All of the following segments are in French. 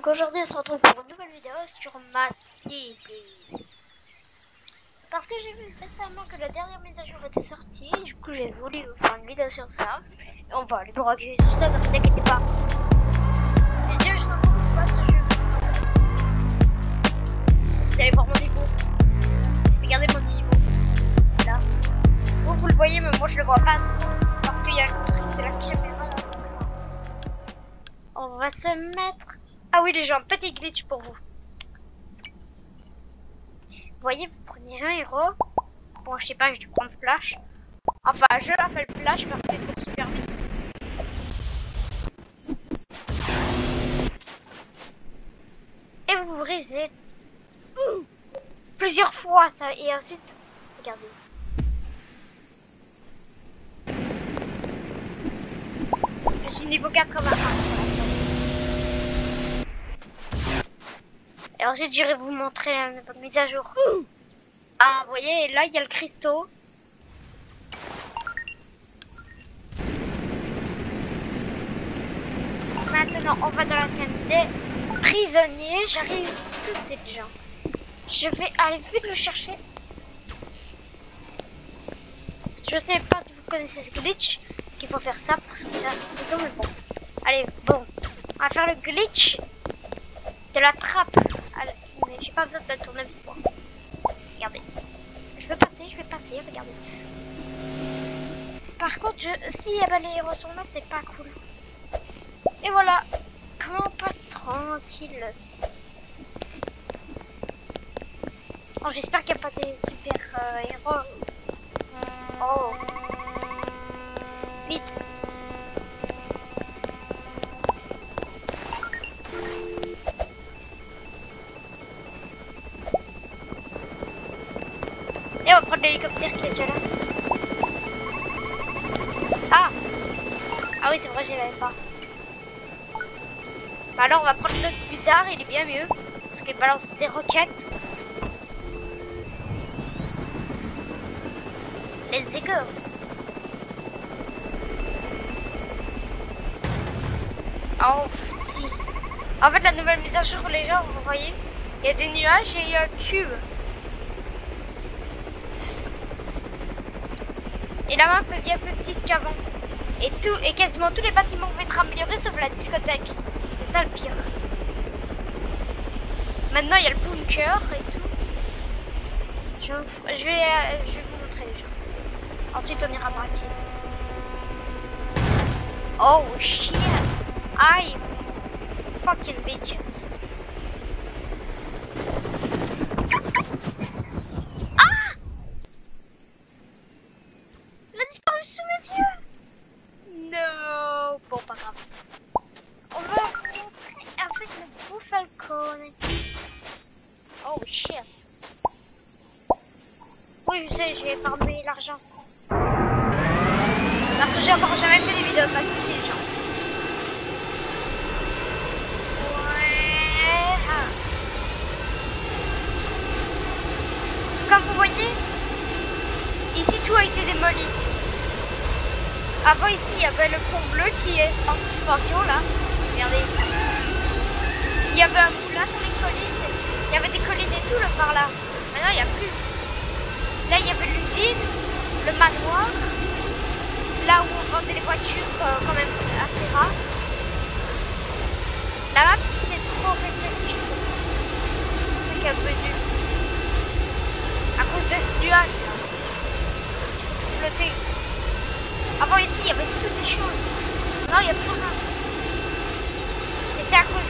Donc aujourd'hui on se retrouve pour une nouvelle vidéo sur Mad City. Parce que j'ai vu récemment que la dernière mise à jour était sortie, du coup j'ai voulu vous faire une vidéo sur ça. Et on va aller braquer tout ça, ne vous inquiétez pas. C'est déjà je ne trouve pas ce jeu. Vous allez voir mon niveau. Regardez mon niveau. Là. Vous le voyez mais moi je le vois pas. Parce qu'il y a le truc de la caméra. On va se mettre... Ah oui les gens, petit glitch pour vous. Vous voyez, vous prenez un héros. Bon, je sais pas, je vais prendre Flash. Enfin, je l'appelle Flash parce qu'il est super vite. Et vous brisez plusieurs fois ça. Et ensuite, regardez. Je suis niveau 81. Et ensuite, j'irai vous montrer une mise à jour. Ah, vous voyez, là, il y a le cristaux. Maintenant, on va dans la thème des prisonniers. J'arrive tout déjà. Je vais aller vite le chercher. Je sais pas si vous connaissez ce glitch. Qu'il faut faire ça pour se faire plutôt, mais bon. Allez, bon. On va faire le glitch de la trappe. Allez, mais j'ai pas besoin de tournevis, moi. Regardez. Je vais passer, regardez. Par contre, si les héros sont là, c'est pas cool. Et voilà. Comment on passe tranquille. Oh, j'espère qu'il n'y a pas des super héros. Oh. Vite. Et on va prendre l'hélicoptère qui est déjà là. Ah oui, c'est vrai, je l'avais pas. Bah alors, on va prendre l'autre bizarre, il est bien mieux. Parce qu'il balance des roquettes. Let's go. Oh, si. En fait, la nouvelle mise à jour, les gens, vous voyez, il y a des nuages et il y a un cube. Et la map est bien plus petite qu'avant. Et quasiment tous les bâtiments vont être améliorés sauf la discothèque. C'est ça le pire. Maintenant il y a le bunker et tout. Je vais vous montrer les gens. Ensuite on ira braquer. Oh shit. I fucking bitches. Bon, pas grave. On va montrer avec le beau falcon. Oh shit. Oui, je sais, j'ai farmé l'argent. Parce que j'ai encore jamais fait des vidéos de ma vie, les gens. Ouais. Comme vous voyez, ici tout a été démoli. Avant ici il y avait le pont bleu qui est en suspension là. Regardez. Il y avait un moulin sur les collines. Il y avait des collines et tout là par là. Maintenant il n'y a plus. Là il y avait l'usine, le manoir. Là où on vendait les voitures quand même assez rares. La map c'est trop rétréci je trouve. C'est qu'un peu dur. À cause de ce nuage là. Il faut tout flotter. Avant ici, il y avait toutes les choses. Non, il n'y a plus rien. Et c'est à cause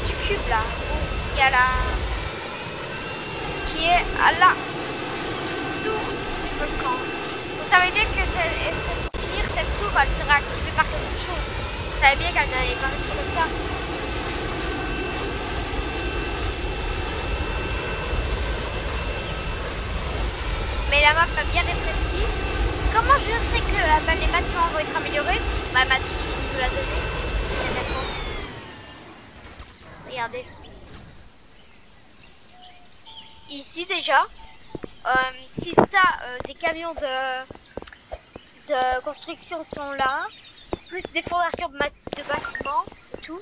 du cube là, où il y a la... qui est à la tour du volcan. Vous savez bien que pour finir, cette tour, elle serait activée par quelque chose. Vous savez bien qu'elle n'allait pas rester comme ça. Mais la map a bien rétréci. Comment je sais que les bâtiments vont être améliorés? Bah, Mad City nous l'a donné. Regardez. Ici déjà, si ça, des camions de construction sont là, plus des fondations de bâtiments et tout.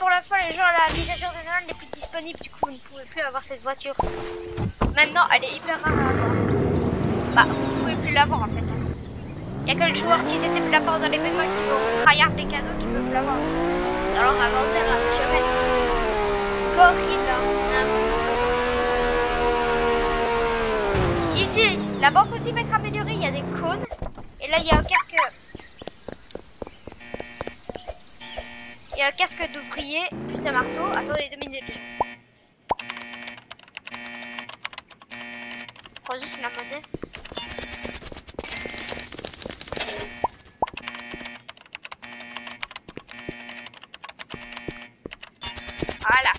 pour la fois, les gens à la mise à jour de Noël n'est plus disponible, du coup vous ne pouvez plus avoir cette voiture. Maintenant, elle est hyper rare à avoir. Bah, vous pouvez plus l'avoir en fait. Il y a que les joueurs qui étaient plus là pendant l'événement qui vont tryhard les cadeaux qui peuvent l'avoir. Alors inventaire à tout jamais. Gorilla. Ici, la banque aussi va être améliorée, il y a des cônes. Et là, il y a un casque. Il y a le casque d'ouvrier, plus un marteau. Attendez 2 minutes. Croisons sur la monnaie. Voilà.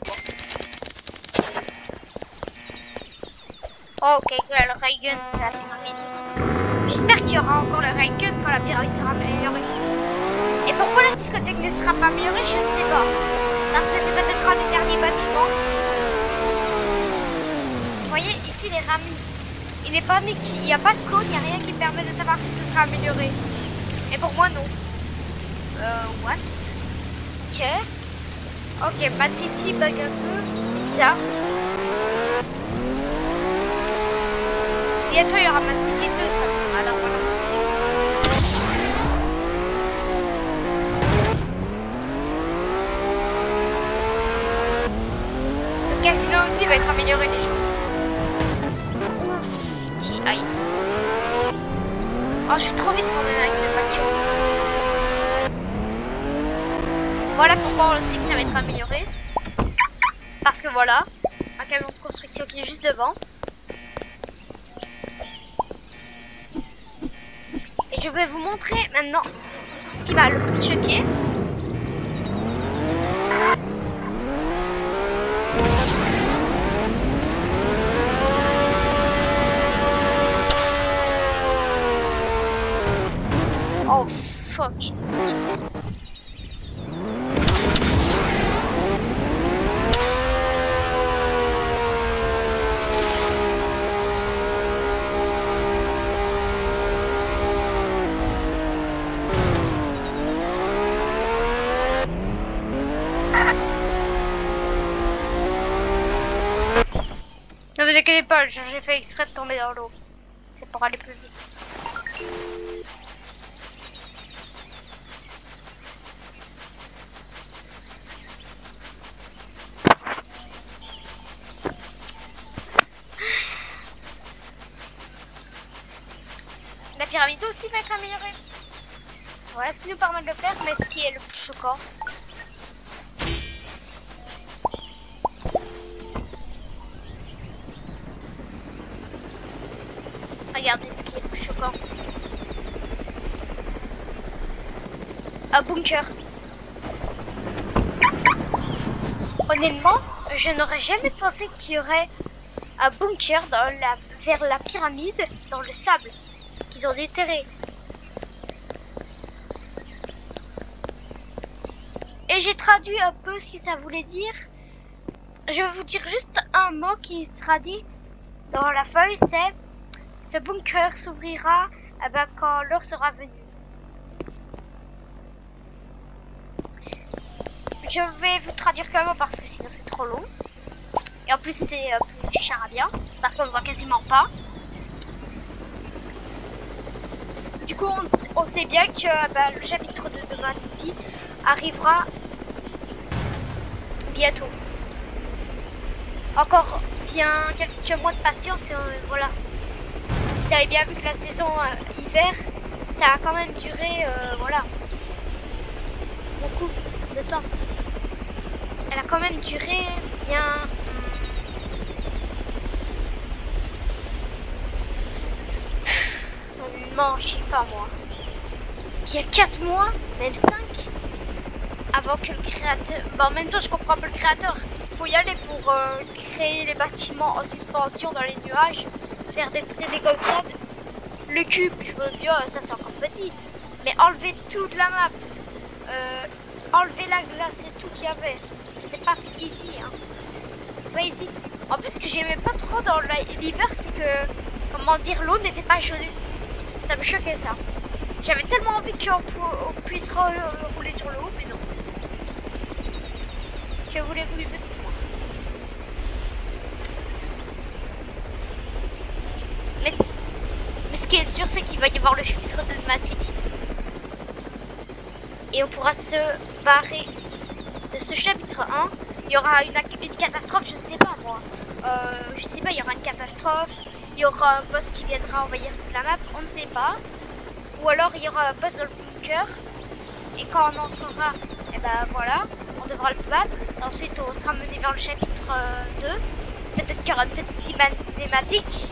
Ok, le ray gun de la pyramide. J'espère qu'il y aura encore le ray gun quand la pyramide sera améliorée. Et pourquoi la discothèque ne sera pas améliorée, je ne sais pas. Parce que c'est peut-être un des derniers bâtiments. Vous voyez, ici les rames, il n'est pas mis, il n'y a pas de code, il n'y a rien qui permet de savoir si ce sera amélioré. Et pour moi, non. What? Ok. Ok, Mad City bug un peu, c'est bizarre. Bientôt il y aura Mad City 2, alors voilà. Le casino aussi va être amélioré les gens. Ouf, qui aïe. Oh, je suis trop vite quand même avec cette voiture. Voilà pourquoi on sait que ça va être amélioré. Parce que voilà, un camion de construction qui est juste devant. Et je vais vous montrer maintenant ce qui va le plus choquer. Oh fuck. Ne vous inquiétez pas, j'ai fait exprès de tomber dans l'eau. C'est pour aller plus vite. La pyramide aussi va être améliorée. Voilà ce qui nous permet de le faire, mais ce qui est le plus choquant. Regardez ce qui est le plus choquant. Un bunker. Honnêtement, je n'aurais jamais pensé qu'il y aurait un bunker vers la pyramide dans le sable qu'ils ont déterré. Et j'ai traduit un peu ce que ça voulait dire. Je vais vous dire juste un mot qui sera dit dans la feuille, c'est: ce bunker s'ouvrira quand l'heure sera venue. Je vais vous traduire quand même parce que sinon c'est trop long. Et en plus c'est plus charabia parce qu'on ne voit quasiment pas. Du coup on sait bien que le chapitre 2 de Mad City arrivera bientôt. Encore bien quelques mois de patience et voilà. Vous avez bien vu que la saison hiver, ça a quand même duré, voilà, beaucoup de temps. Elle a quand même duré bien... Non, je sais pas moi. Il y a 4 mois, même 5, avant que le créateur... Bon, en même temps, je comprends un peu le créateur. Il faut y aller pour créer les bâtiments en suspension dans les nuages. Faire des dégolcades. Le cube, je veux bien, ça c'est encore petit. Mais enlever toute la map. Enlever la glace et tout qu'il y avait. C'était pas ici, hein. Pas ici. En plus, ce que j'aimais pas trop dans l'hiver, c'est que, comment dire, l'eau n'était pas gelée. Ça me choquait ça. J'avais tellement envie qu'on puisse rouler sur l'eau, mais non. Que voulez-vous que je dise moi? Mais ce qui est sûr, c'est qu'il va y avoir le chapitre 2 de Mad City. Et on pourra se barrer de ce chapitre 1. Il y aura une catastrophe, je ne sais pas moi. Je sais pas, il y aura une catastrophe. Il y aura un boss qui viendra envahir toute la map, on ne sait pas. Ou alors il y aura un boss dans le bunker. Et quand on entrera, et ben voilà, on devra le battre. Ensuite on sera mené vers le chapitre 2. Peut-être qu'il y aura une petite cinématique.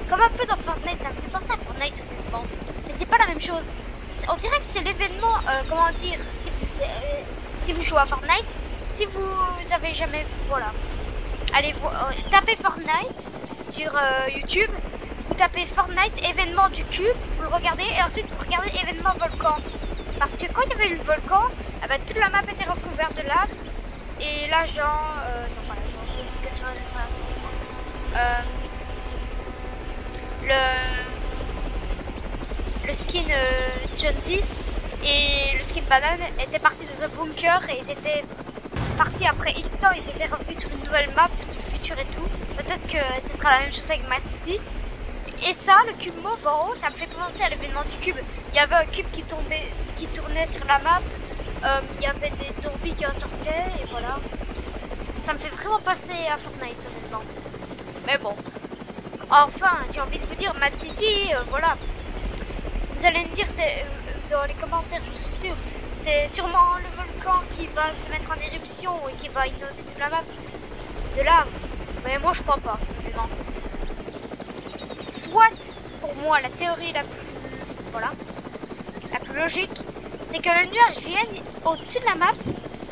Comme un peu dans Fortnite, ça me fait penser à Fortnite honnêtement. Mais c'est pas la même chose. On dirait que c'est l'événement, comment dire, si vous jouez à Fortnite, si vous avez jamais, voilà. Allez, tapez Fortnite sur YouTube, vous tapez Fortnite événement du cube, vous le regardez et ensuite vous regardez événement volcan. Parce que quand il y avait eu le volcan, eh ben, toute la map était recouverte de lave et l'agent, non pas l'agent, le skin Jonesy et le skin Banane étaient partis dans un bunker et ils étaient partis après instant, ils étaient revenus sur une nouvelle map du futur et tout. Peut-être que ce sera la même chose avec Mad City. Et ça, le cube mauve en haut, ça me fait penser à l'événement du cube. Il y avait un cube qui tournait sur la map. Il y avait des zombies qui en sortaient et voilà. Ça me fait vraiment penser à Fortnite honnêtement. Mais bon. Enfin, j'ai envie de vous dire, Mad City, voilà. Vous allez me dire, c'est dans les commentaires, je suis sûre, c'est sûrement le volcan qui va se mettre en éruption et qui va inonder toute la map de lave. Mais moi, je crois pas, vraiment. Soit, pour moi, la théorie la plus logique, c'est que le nuage vienne au-dessus de la map,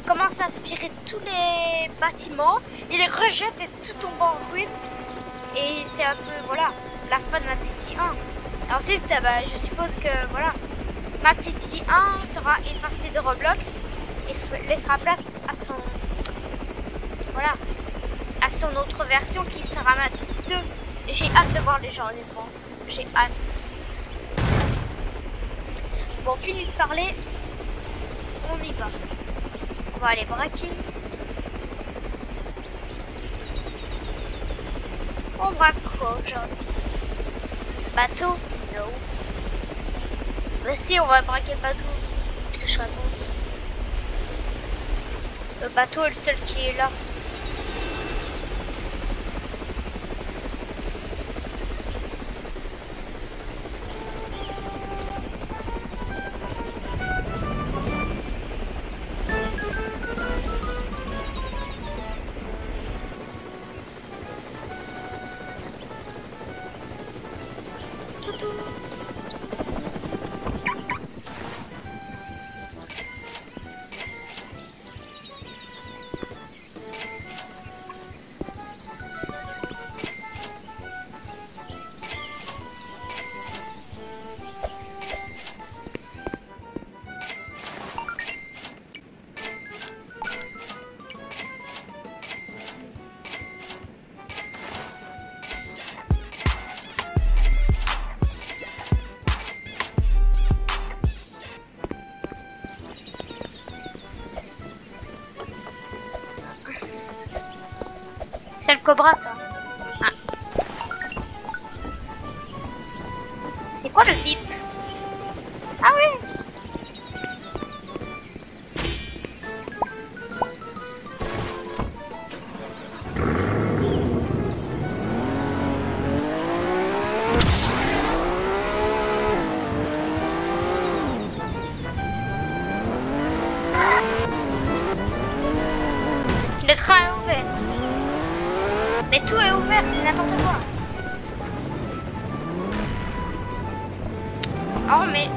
commence à aspirer tous les bâtiments, il les rejette et tout tombe en ruine. Et c'est un peu, voilà, la fin de Mad City 1. Et ensuite, bah, je suppose que, voilà, Mad City 1 sera effacé de Roblox et laissera place à son, voilà, à son autre version qui sera Mad City 2. Et j'ai hâte de voir les gens, honnêtement. J'ai hâte. Bon, fini de parler. On y va. On va aller braquer. On braque quoi aujourd'hui? Bateau? Non. Mais si, on va braquer le bateau. Qu'est-ce que je raconte? Le bateau est le seul qui est là. C'est le cobra ça. Ah. C'est quoi le zip? Ah oui. Le train est ouvert. Mais tout est ouvert, c'est n'importe quoi. Oh mais...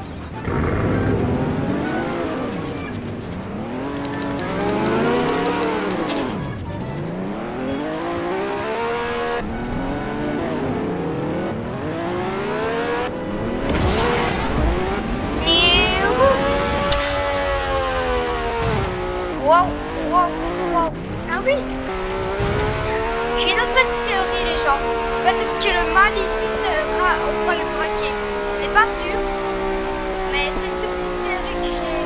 Wow, wow, wow. Ah oui. J'ai une autre petite théorie les gens. Peut-être que le mal ici sera au point le braquer. Ce n'est pas sûr. Mais c'est une toute petite théorie que j'ai.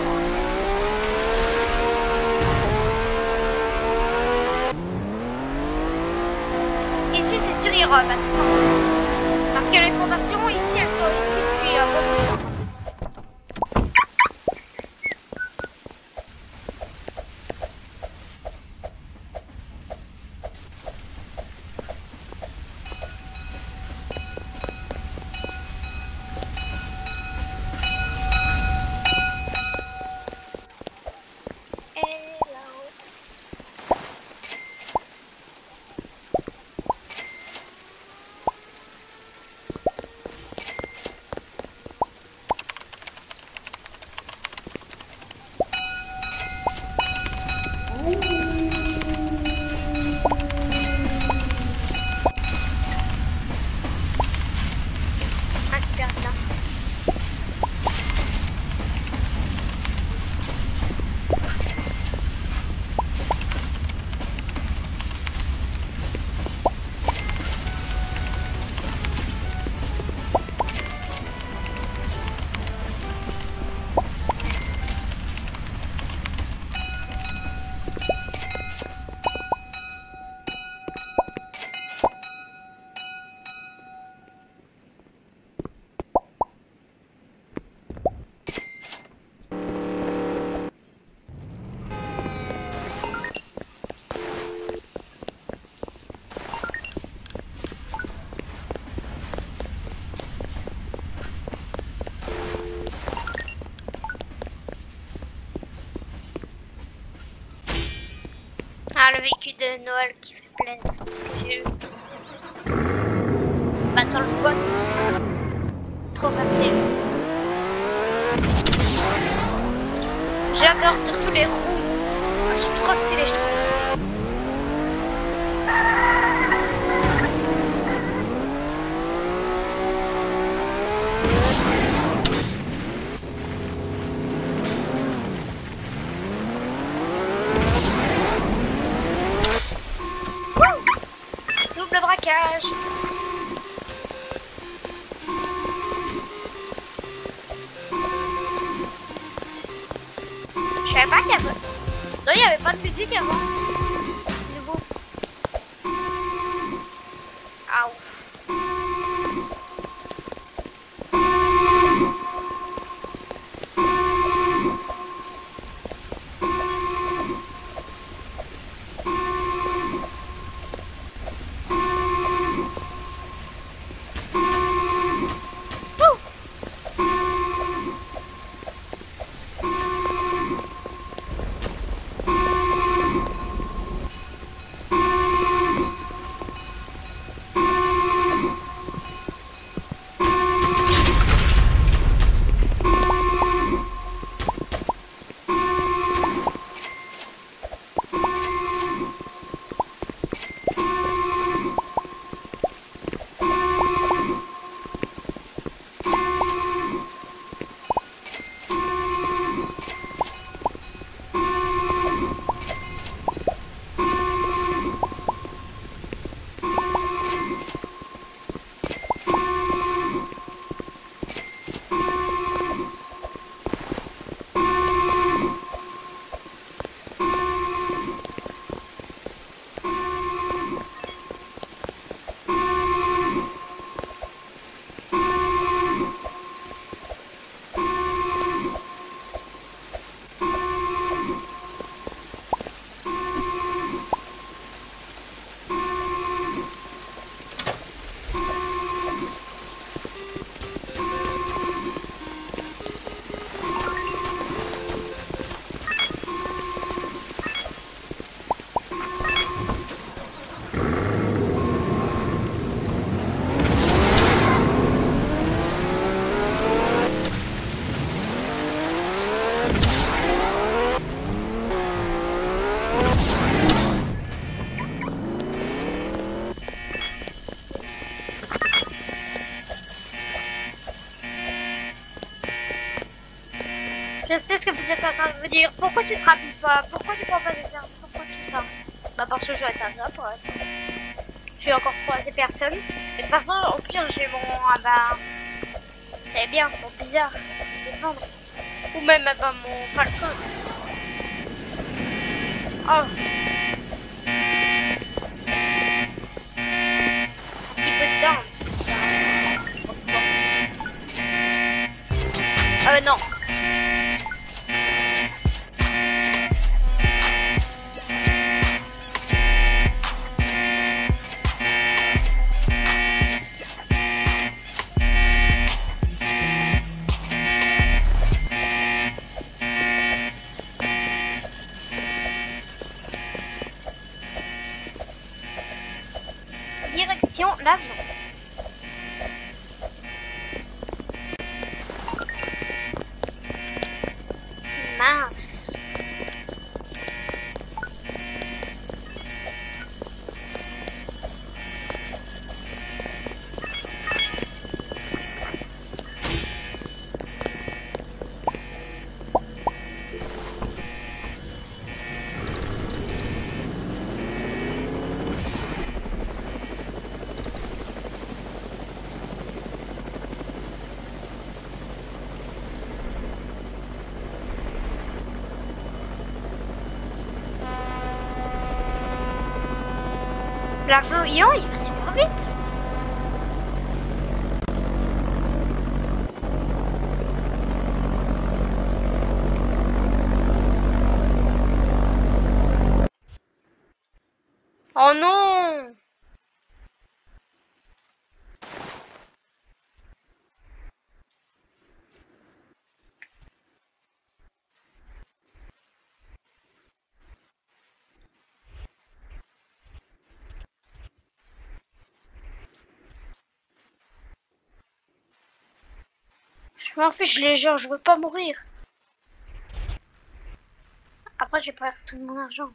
plusieurs bâtiments. Parce que les fondations ici, elles sont ici depuis beaucoup de temps. Ah, le véhicule de Noël qui fait plaisir que j'ai eu. Maintenant le boîte. Trop facile. J'adore surtout les roues. Je suis trop stylé, je trouve. Double braquage. Je savais pas qu'il y avait... Non, il n'y avait pas de musique avant. Nouveau. Ah ouf. Je sais ce que vous êtes en train de me dire. Pourquoi tu te rappelles pas? Pourquoi tu prends pas des termes? Pourquoi tout ça? Bah parce que je vais être un homme, ouais. Je suis encore croisé personne. Et de toute façon, au pire, j'ai mon... Ah bah... C'est bien, mon bizarre. Défendre. Ou même ah bah, mon falcon. Oh. Non. Direction l'avion. Mince. L'avion, il va super vite. Oh non! Je m'en fiche les gens, je veux pas mourir. Après, j'ai pas tout mon argent.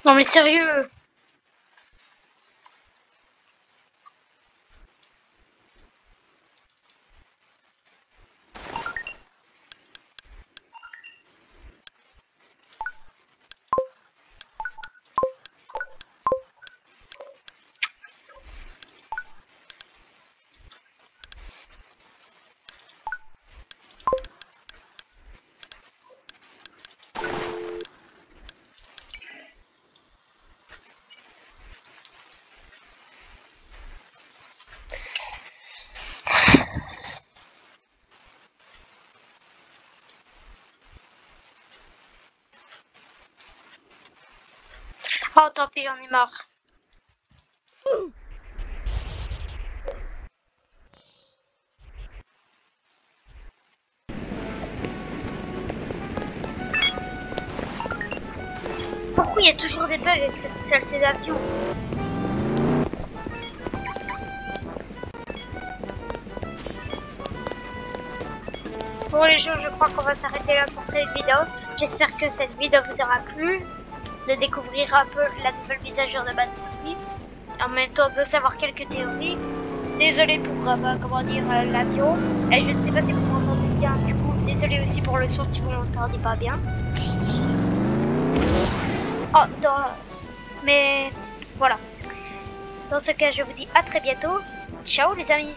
Non mais sérieux. Oh tant pis, j'en ai marre. Pourquoi il y a toujours des bugs avec cette saleté d'avion? Bon les gens, je crois qu'on va s'arrêter là pour cette vidéo. J'espère que cette vidéo vous aura plu, de découvrir un peu la nouvelle mise à jour de Bad City, en même temps de savoir quelques théories. Désolé pour comment dire l'avion, et je ne sais pas si vous m'entendez bien, du coup désolé aussi pour le son si vous m'entendez pas bien. Oh, mais voilà. Dans ce cas, je vous dis à très bientôt. Ciao les amis.